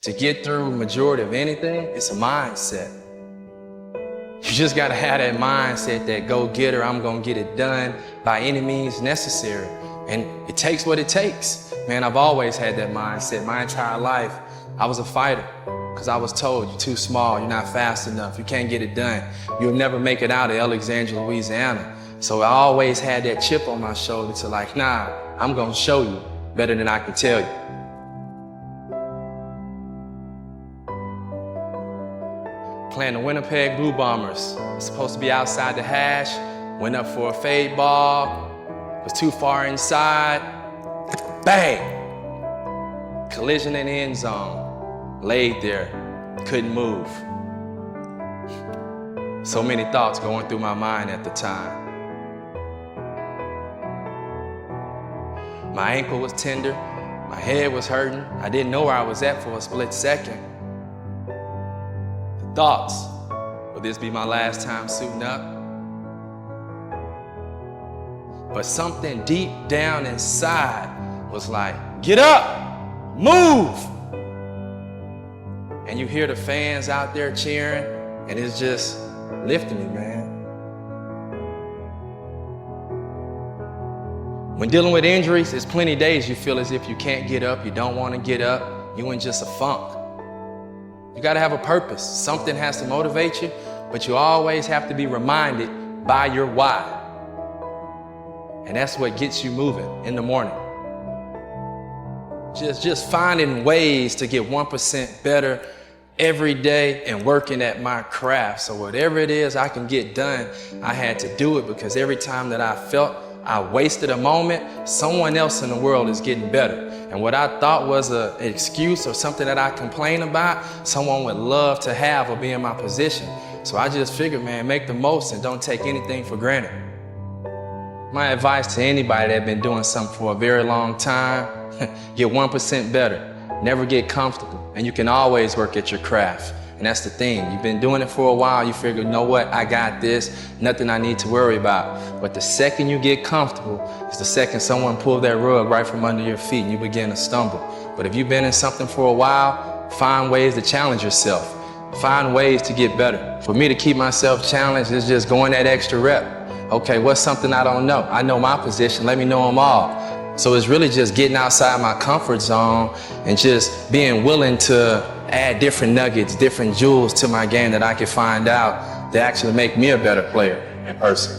To get through the majority of anything, it's a mindset. You just gotta have that mindset, that go-getter, I'm gonna get it done by any means necessary. And it takes what it takes. Man, I've always had that mindset my entire life. I was a fighter because I was told, you're too small, you're not fast enough, you can't get it done. You'll never make it out of Alexandria, Louisiana. So I always had that chip on my shoulder to like, nah, I'm gonna show you better than I can tell you. Playing the Winnipeg Blue Bombers. Was supposed to be outside the hash, went up for a fade ball, was too far inside, bang! Collision in the end zone, laid there, couldn't move. So many thoughts going through my mind at the time. My ankle was tender, my head was hurting, I didn't know where I was at for a split second. Thoughts, will this be my last time suiting up? But something deep down inside was like, get up, move! And you hear the fans out there cheering, and it's just lifting me, man. When dealing with injuries, there's plenty of days you feel as if you can't get up, you don't want to get up, you're in just a funk. You gotta have a purpose. Something has to motivate you, but you always have to be reminded by your why. And that's what gets you moving in the morning. Just finding ways to get 1% better every day and working at my craft. So whatever it is I can get done, I had to do it, because every time that I felt I wasted a moment, someone else in the world is getting better. And what I thought was an excuse or something that I complain about, someone would love to have or be in my position. So I just figured, man, make the most and don't take anything for granted. My advice to anybody that's been doing something for a very long time, get 1% better, never get comfortable, and you can always work at your craft. And that's the thing, you've been doing it for a while, you figure, you know what, I got this, nothing I need to worry about. But the second you get comfortable is the second someone pulls that rug right from under your feet and you begin to stumble. But if you've been in something for a while, find ways to challenge yourself. Find ways to get better. For me to keep myself challenged is just going that extra rep. Okay, what's something I don't know? I know my position, let me know them all. So it's really just getting outside my comfort zone and just being willing to add different nuggets, different jewels to my game that I can find out that actually make me a better player in person.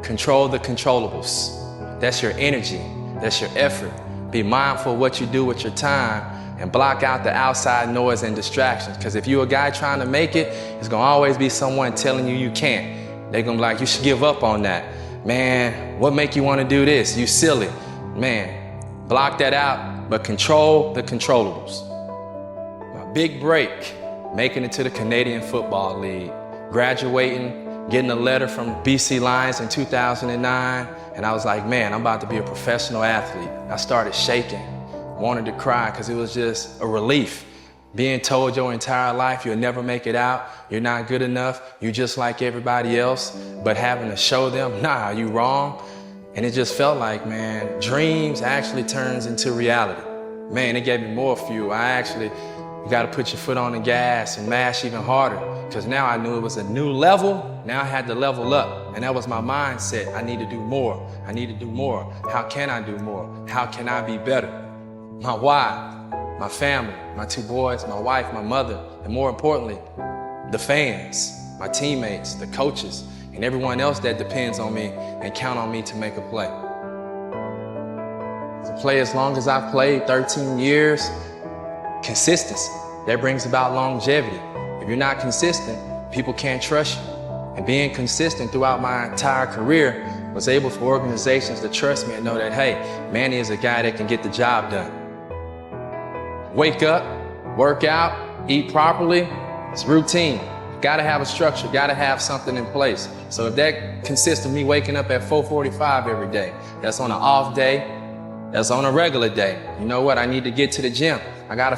Control the controllables. That's your energy, that's your effort. Be mindful of what you do with your time and block out the outside noise and distractions. Because if you're a guy trying to make it, it's gonna always be someone telling you you can't. They're gonna be like, you should give up on that. Man, what make you want to do this? You silly. Man, block that out, but control the controllables. My big break, making it to the Canadian Football League, graduating, getting a letter from BC Lions in 2009, and I was like, man, I'm about to be a professional athlete. I started shaking, wanted to cry, because it was just a relief. Being told your entire life you'll never make it out, you're not good enough, you're just like everybody else, but having to show them, nah, you wrong. And it just felt like, man, dreams actually turns into reality. Man, it gave me more fuel. You gotta put your foot on the gas and mash even harder, because now I knew it was a new level. Now I had to level up, and that was my mindset. I need to do more. I need to do more. How can I do more? How can I be better? My why. My family, my 2 boys, my wife, my mother, and more importantly, the fans, my teammates, the coaches, and everyone else that depends on me and count on me to make a play. To play as long as I've played, 13 years, consistency, that brings about longevity. If you're not consistent, people can't trust you. And being consistent throughout my entire career was able for organizations to trust me and know that, hey, Manny is a guy that can get the job done. Wake up, work out, eat properly, it's routine. Gotta have a structure, gotta have something in place. So if that consists of me waking up at 4:45 every day, that's on an off day, that's on a regular day. You know what, I need to get to the gym. I gotta